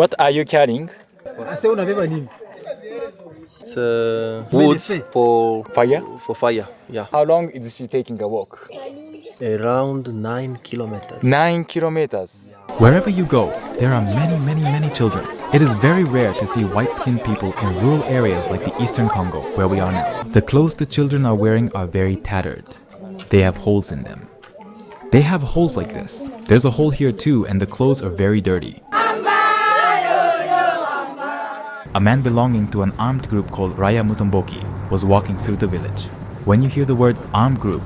What are you carrying? It's Woods for Fire? fire. Yeah, How long is she taking a walk? around 9 kilometers. 9 kilometers. Wherever you go, there are many children. It is very rare to see white-skinned people in rural areas like the Eastern Congo, where we are now. The clothes the children are wearing are very tattered. They have holes in them. They have holes like this. There's a hole here too, and the clothes are very dirty. A man belonging to an armed group called Raya Mutomboki was walking through the village. When you hear the word armed group,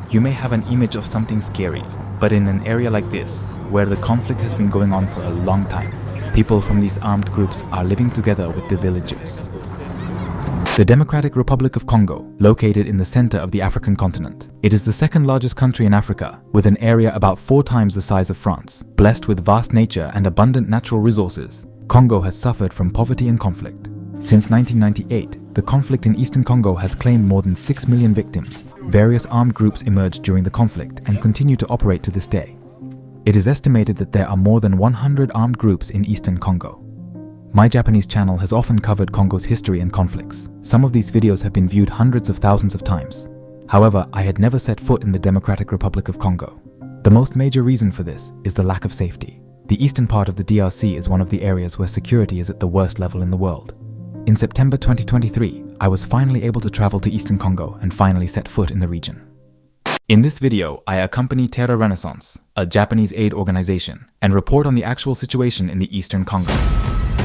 you may have an image of something scary, but in an area like this, where the conflict has been going on for a long time, people from these armed groups are living together with the villagers. The Democratic Republic of Congo, located in the center of the African continent. It is the second largest country in Africa, with an area about 4 times the size of France. Blessed with vast nature and abundant natural resources, Congo has suffered from poverty and conflict. Since 1998, the conflict in Eastern Congo has claimed more than 6 million victims. Various armed groups emerged during the conflict and continue to operate to this day. It is estimated that there are more than 100 armed groups in Eastern Congo. My Japanese channel has often covered Congo's history and conflicts. Some of these videos have been viewed hundreds of thousands of times. However, I had never set foot in the Democratic Republic of Congo. The most major reason for this is the lack of safety. The eastern part of the DRC is one of the areas where security is at the worst level in the world. In September 2023, I was finally able to travel to Eastern Congo and finally set foot in the region. In this video, I accompany Terra Renaissance, a Japanese aid organization, and report on the actual situation in the Eastern Congo.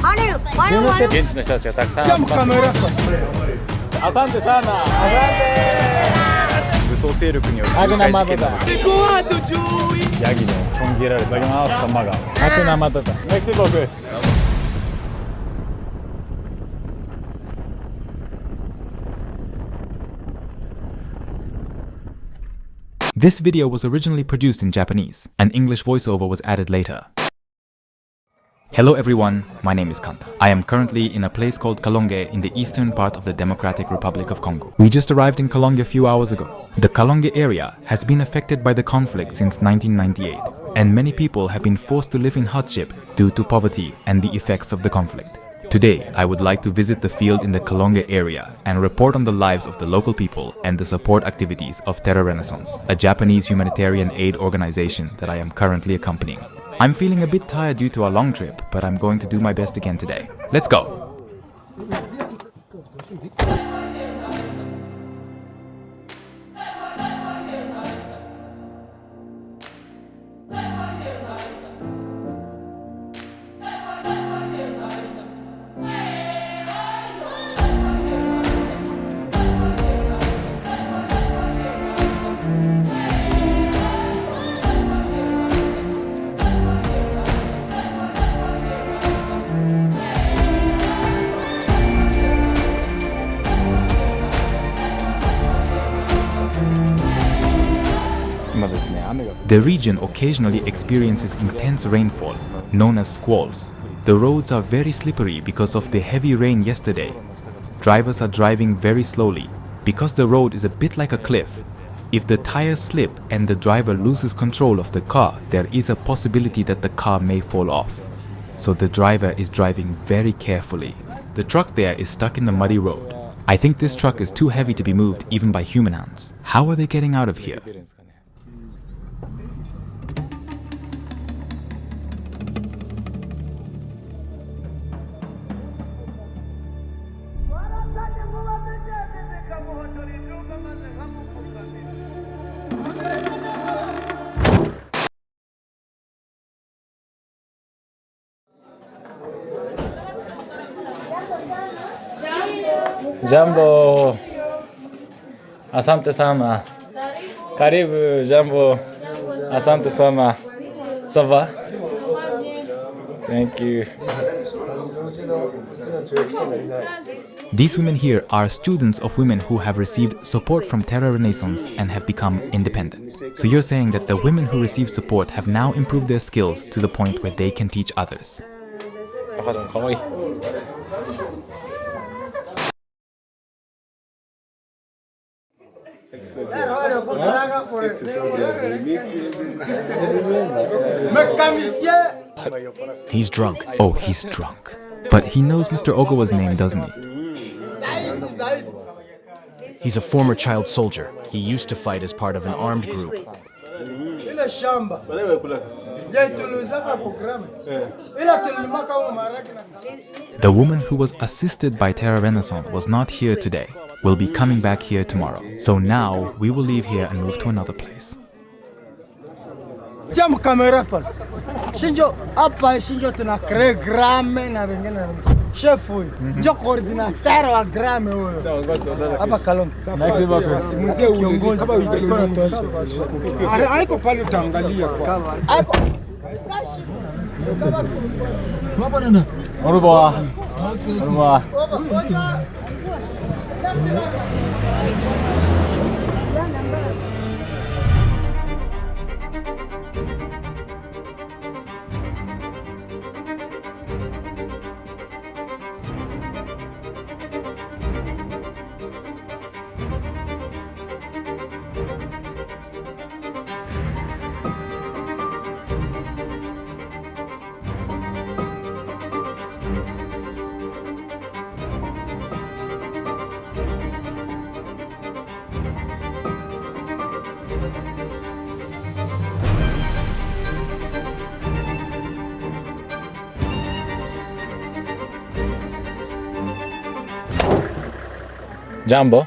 現地の人たちがたくさん集まってアサンテサーナ武装勢力による重大事件なのでヤギのちょん切られた頭がアクナマタタメキシコク This video was originally produced in Japanese. An English voiceover was added later. Hello everyone, my name is Kanta. I am currently in a place called Kalonge in the eastern part of the Democratic Republic of Congo. We just arrived in Kalonge a few hours ago. The Kalonge area has been affected by the conflict since 1998, and many people have been forced to live in hardship due to poverty and the effects of the conflict. Today, I would like to visit the field in the Kalonge area and report on the lives of the local people and the support activities of Terra Renaissance, a Japanese humanitarian aid organization that I am currently accompanying. I'm feeling a bit tired due to our long trip, but I'm going to do my best again today. Let's go! The region occasionally experiences intense rainfall, known as squalls. The roads are very slippery because of the heavy rain yesterday. Drivers are driving very slowly because the road is a bit like a cliff. If the tires slip and the driver loses control of the car, there is a possibility that the car may fall off. So the driver is driving very carefully. The truck there is stuck in the muddy road. I think this truck is too heavy to be moved even by human hands. How are they getting out of here? Jambo, asante sana. Karibu, Jambo, asante sana. Ça va? Thank you. These women here are students of women who have received support from Terra Renaissance and have become independent. So you're saying that the women who receive support have now improved their skills to the point where they can teach others. He's drunk. Oh, he's drunk. But he knows Mr. Ogawa's name, doesn't he? He's a former child soldier. He used to fight as part of an armed group. The woman who was assisted by Terra Renaissance was not here today. Will be coming back here tomorrow. So now we will leave here and move to another place. Siamo camera pa. Shinjo apa shinjo tuna kre grame na vingine. Chef huyu. Ndio coordinator wa grame huyo. Hapa Kalonge. Mzee kiongozi kama wiki. Haiko pale utaangalia kwa. Haiko. Baba nana. Orba. Orba. Jumbo,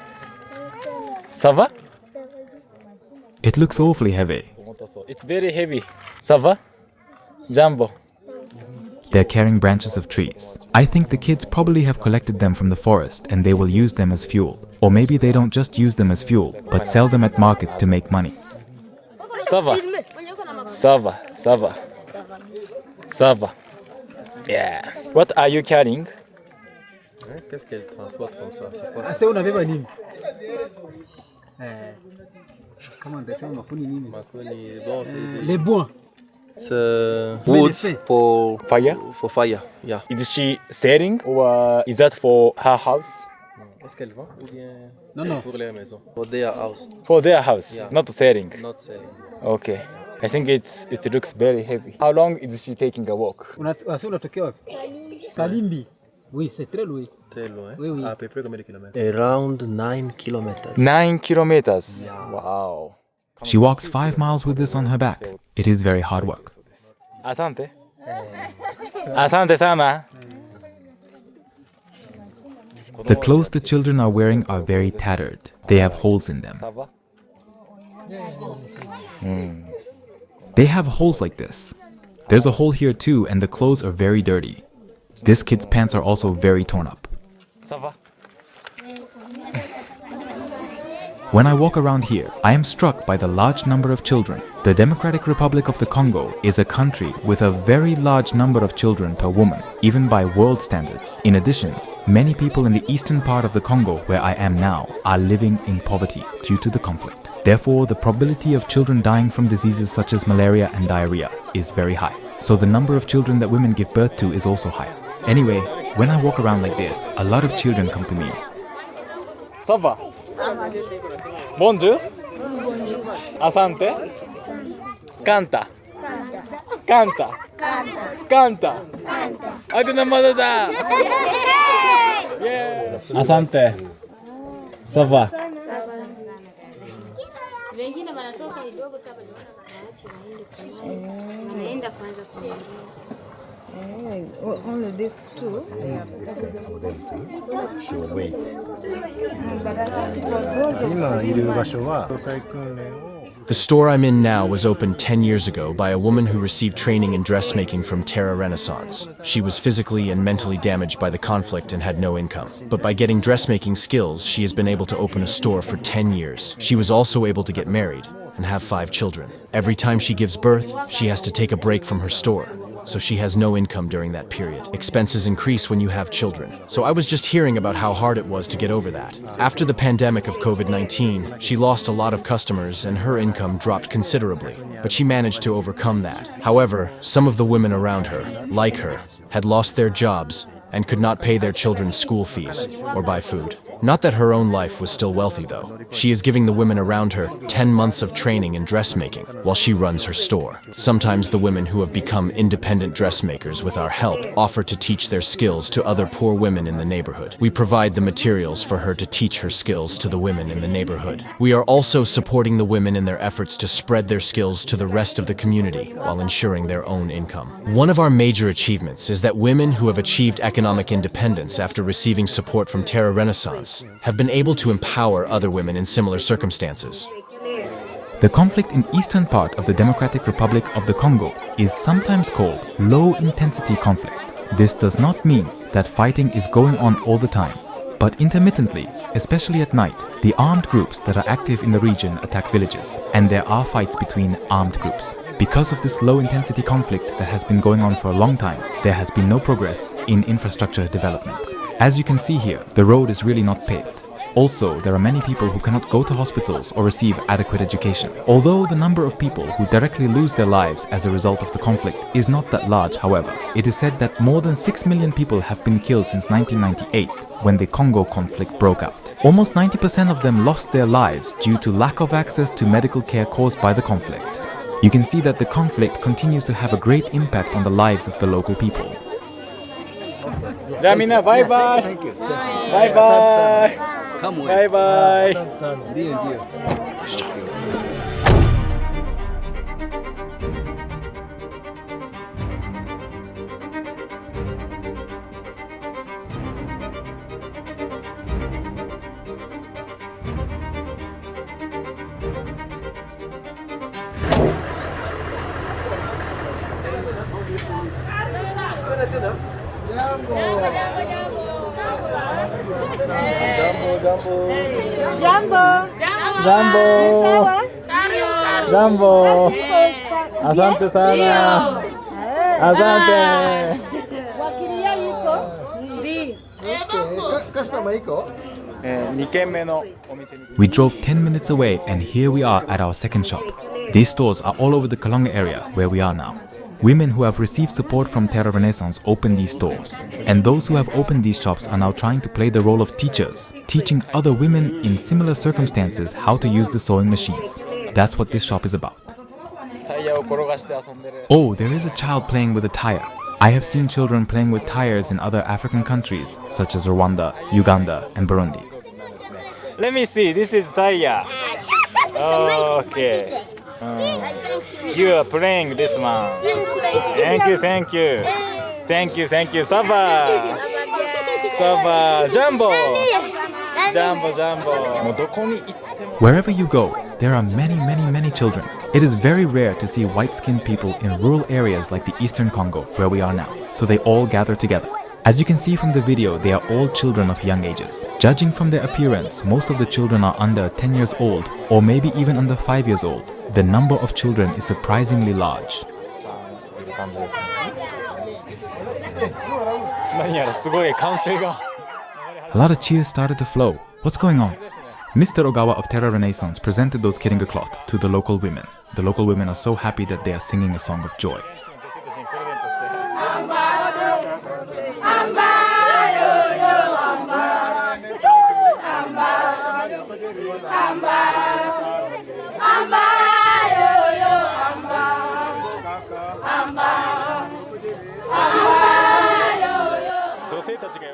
ça va? It looks awfully heavy. It's very heavy. Ça va? Jumbo. They're carrying branches of trees. I think the kids probably have collected them from the forest and they will use them as fuel. Or maybe they don't just use them as fuel, but sell them at markets to make money. Ça va? Ça va, ça va. Ça va. Yeah. What are you carrying? Qu'est-ce qu'elle transporte comme ça? C'est quoi ça? Ah, c'est on avait pas nini. Comment on dit ça? Makuni nini? Makuni, bon, c'est Les bois. It's woods for Fire? fire. Yeah. Is she selling or is that for her house? Est-ce qu'elle vend ou bien Non. pour les maisons? For their house, For their house, Yeah. not selling. not selling. Okay. I think it looks very heavy. How long is she taking a walk? C'est unatokea wapi? Kalimbi. Oui, c'est très loin. Très loin. Oui, oui. À peu près combien de kilomètres? Around 9 kilometers. 9 kilometers. Wow. She walks 5 miles with this on her back. It is very hard work. Asante. Asante sana. The clothes the children are wearing are very tattered. They have holes in them. Ça va? They have holes like this. There's a hole here too, and the clothes are very dirty. This kid's pants are also very torn up. Ça va? When I walk around here, I am struck by the large number of children. The Democratic Republic of the Congo is a country with a very large number of children per woman, even by world standards. In addition, many people in the eastern part of the Congo, where I am now, are living in poverty due to the conflict. Therefore, the probability of children dying from diseases such as malaria and diarrhea is very high. So the number of children that women give birth to is also higher. Anyway, when I walk around like this, a lot of children come to me. Ça va? Bonjour. Asante. Kanta. Kanta. Kanta. Hakuna Matata. Yeah. Asante. Ça va? Wengine wanatoka kidogo sasa naenda kwanza kuongea. Only these two. She'll wait. The store I'm in now was opened 10 years ago by a woman who received training in dressmaking from Terra Renaissance. She was physically and mentally damaged by the conflict and had no income. But by getting dressmaking skills, she has been able to open a store for 10 years. She was also able to get married and have 5 children. Every time she gives birth, she has to take a break from her store. So she has no income during that period. Expenses increase when you have children. So I was just hearing about how hard it was to get over that. After the pandemic of COVID-19, she lost a lot of customers and her income dropped considerably. But she managed to overcome that. However, some of the women around her, like her, had lost their jobs and could not pay their children's school fees or buy food. Not that her own life was still wealthy though. She is giving the women around her 10 months of training in dressmaking while she runs her store. Sometimes the women who have become independent dressmakers with our help offer to teach their skills to other poor women in the neighborhood. We provide the materials for her to teach her skills to the women in the neighborhood. We are also supporting the women in their efforts to spread their skills to the rest of the community while ensuring their own income. One of our major achievements is that women who have achieved economic independence after receiving support from Terra Renaissance have been able to empower other women in similar circumstances. The conflict in eastern part of the Democratic Republic of the Congo is sometimes called low-intensity conflict. This does not mean that fighting is going on all the time, but intermittently, especially at night, the armed groups that are active in the region attack villages, and there are fights between armed groups. Because of this low-intensity conflict that has been going on for a long time, there has been no progress in infrastructure development. As you can see here, the road is really not paved. Also, there are many people who cannot go to hospitals or receive adequate education. Although the number of people who directly lose their lives as a result of the conflict is not that large, however, it is said that more than 6 million people have been killed since 1998, when the Congo conflict broke out. Almost 90% of them lost their lives due to lack of access to medical care caused by the conflict. You can see that the conflict continues to have a great impact on the lives of the local people. じゃあみんなバイバイ。バイバイ。バイバイ。Jambo. Asante sana. Asante. We drove 10 minutes away and here we are at our second shop. These stores are all over the Kalonge area where we are now. Women who have received support from Terra Renaissance opened these stores. And those who have opened these shops are now trying to play the role of teachers, teaching other women in similar circumstances how to use the sewing machines. That's what this shop is about. Oh, there is a child playing with a tire. I have seen children playing with tires in other African countries, such as Rwanda, Uganda, and Burundi. Let me see, this is tire. Okay. You are playing this one. Thank you, thank you. Thank you, thank you. Saba. Saba. Jumbo. Jumbo, jumbo. Wherever you go, there are many children. It is very rare to see white-skinned people in rural areas like the Eastern Congo, where we are now. So they all gather together. As you can see from the video, they are all children of young ages. Judging from their appearance, most of the children are under 10 years old, or maybe even under 5 years old. The number of children is surprisingly large. A lot of cheers started to flow. What's going on? Mr. Ogawa of Terra Renaissance presented those kiringa cloth to the local women. The local women are so happy that they are singing a song of joy.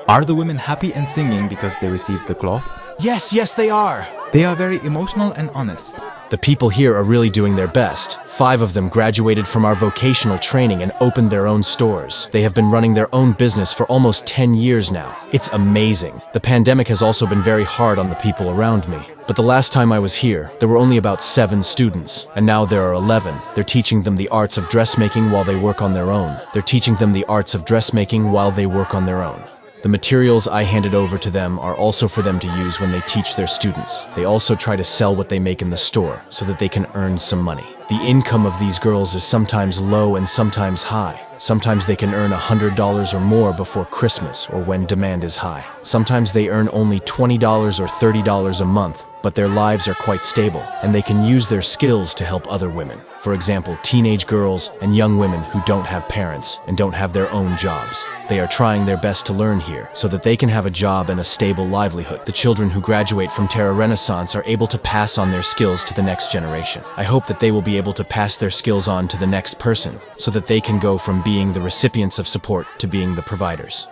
Are the women happy and singing because they received the cloth? Yes, they are. They are very emotional and honest. The people here are really doing their best. 5 of them graduated from our vocational training and opened their own stores. They have been running their own business for almost 10 years now. It's amazing. The pandemic has also been very hard on the people around me. But the last time I was here, there were only about 7 students, and now there are 11. They're teaching them the arts of dressmaking while they work on their own. They're teaching them the arts of dressmaking while they work on their own. The materials I handed over to them are also for them to use when they teach their students. They also try to sell what they make in the store so that they can earn some money. The income of these girls is sometimes low and sometimes high. Sometimes they can earn $100 or more before Christmas or when demand is high. Sometimes they earn only $20 or $30 a month, but their lives are quite stable, and they can use their skills to help other women. For example, teenage girls and young women who don't have parents and don't have their own jobs. They are trying their best to learn here so that they can have a job and a stable livelihood. The children who graduate from Terra Renaissance are able to pass on their skills to the next generation. I hope that they will be able to pass their skills on to the next person so that they can go from being the recipients of support to being the providers.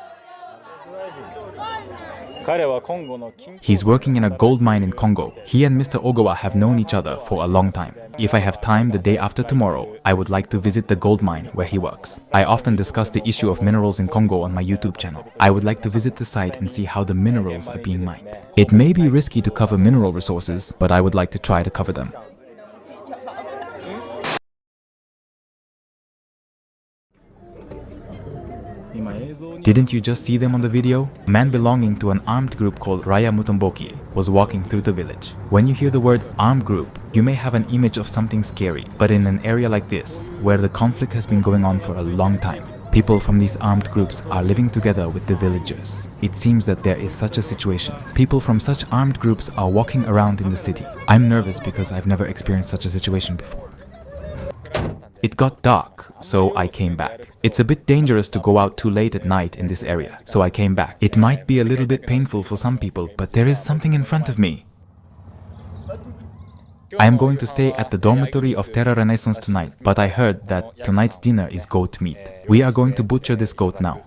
He's working in a gold mine in Congo. He and Mr. Ogawa have known each other for a long time. If I have time the day after tomorrow, I would like to visit the gold mine where he works. I often discuss the issue of minerals in Congo on my YouTube channel. I would like to visit the site and see how the minerals are being mined. It may be risky to cover mineral resources, but I would like to try to cover them. Didn't you just see them on the video? A man belonging to an armed group called Raya Mutomboki was walking through the village. When you hear the word armed group, you may have an image of something scary, but in an area like this, where the conflict has been going on for a long time, people from these armed groups are living together with the villagers. It seems that there is such a situation. People from such armed groups are walking around in the city. I'm nervous because I've never experienced such a situation before. It got dark, so I came back. It's a bit dangerous to go out too late at night in this area, so I came back. It might be a little bit painful for some people, but there is something in front of me. I am going to stay at the dormitory of Terra Renaissance tonight, but I heard that tonight's dinner is goat meat. We are going to butcher this goat now.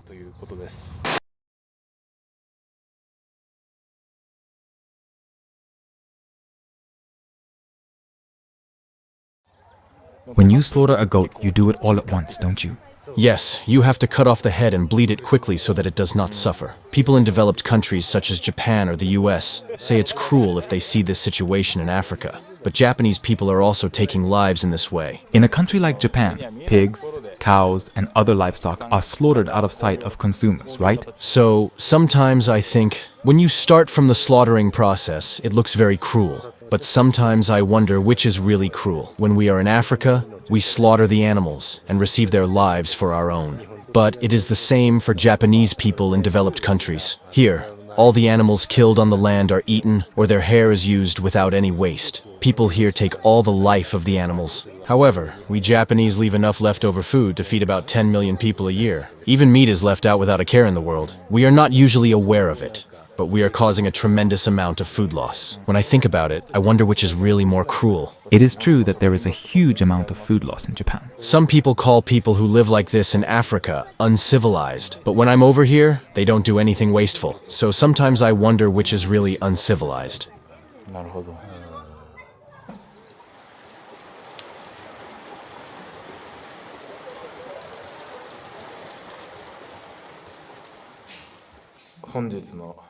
When you slaughter a goat, you do it all at once, don't you? Yes, you have to cut off the head and bleed it quickly so that it does not suffer. People in developed countries such as Japan or the US say it's cruel if they see this situation in Africa. But Japanese people are also taking lives in this way. In a country like Japan, pigs, cows, and other livestock are slaughtered out of sight of consumers, right? So, sometimes I think, when you start from the slaughtering process, it looks very cruel. But sometimes I wonder which is really cruel. When we are in Africa, we slaughter the animals and receive their lives for our own. But it is the same for Japanese people in developed countries. Here, all the animals killed on the land are eaten or their hair is used without any waste. People here take all the life of the animals. However, we Japanese leave enough leftover food to feed about 10 million people a year. Even meat is left out without a care in the world. We are not usually aware of it, but we are causing a tremendous amount of food loss. When I think about it, I wonder which is really more cruel. It is true that there is a huge amount of food loss in Japan. Some people call people who live like this in Africa uncivilized, but when I'm over here, they don't do anything wasteful. So sometimes I wonder which is really uncivilized.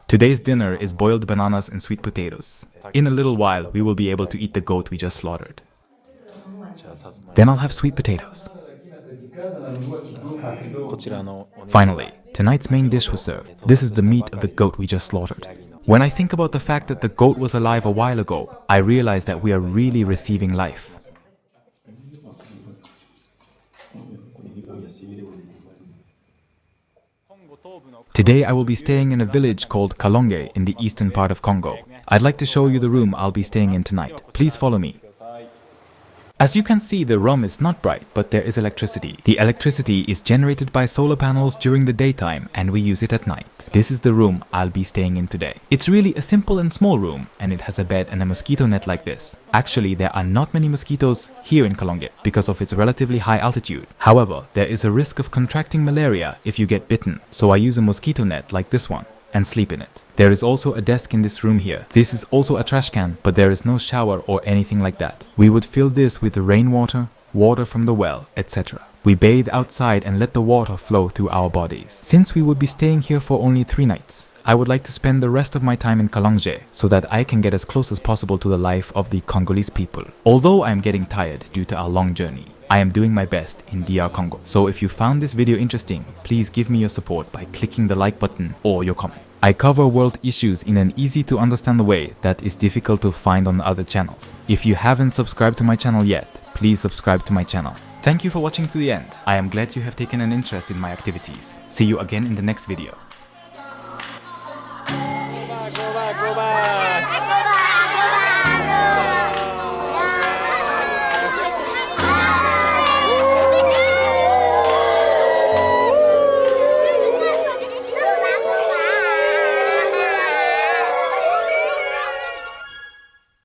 Today's dinner is boiled bananas and sweet potatoes. In a little while, we will be able to eat the goat we just slaughtered. Then I'll have sweet potatoes. Finally, tonight's main dish was served. This is the meat of the goat we just slaughtered. When I think about the fact that the goat was alive a while ago, I realize that we are really receiving life. Today I will be staying in a village called Kalonge in the eastern part of Congo. I'd like to show you the room I'll be staying in tonight. Please follow me. As you can see, the room is not bright, but there is electricity. The electricity is generated by solar panels during the daytime and we use it at night. This is the room I'll be staying in today. It's really a simple and small room and it has a bed and a mosquito net like this. Actually, there are not many mosquitoes here in Kalonge because of its relatively high altitude. However, there is a risk of contracting malaria if you get bitten, so I use a mosquito net like this one and sleep in it. There is also a desk in this room here. This is also a trash can, but there is no shower or anything like that. We would fill this with the rainwater, water from the well, etc. We bathe outside and let the water flow through our bodies. Since we would be staying here for only 3 nights, I would like to spend the rest of my time in Kalonge so that I can get as close as possible to the life of the Congolese people. Although I am getting tired due to our long journey, I am doing my best in DR Congo. So if you found this video interesting, please give me your support by clicking the like button or your comment. I cover world issues in an easy to understand way that is difficult to find on other channels. If you haven't subscribed to my channel yet, please subscribe to my channel. Thank you for watching to the end. I am glad you have taken an interest in my activities. See you again in the next video. Go back.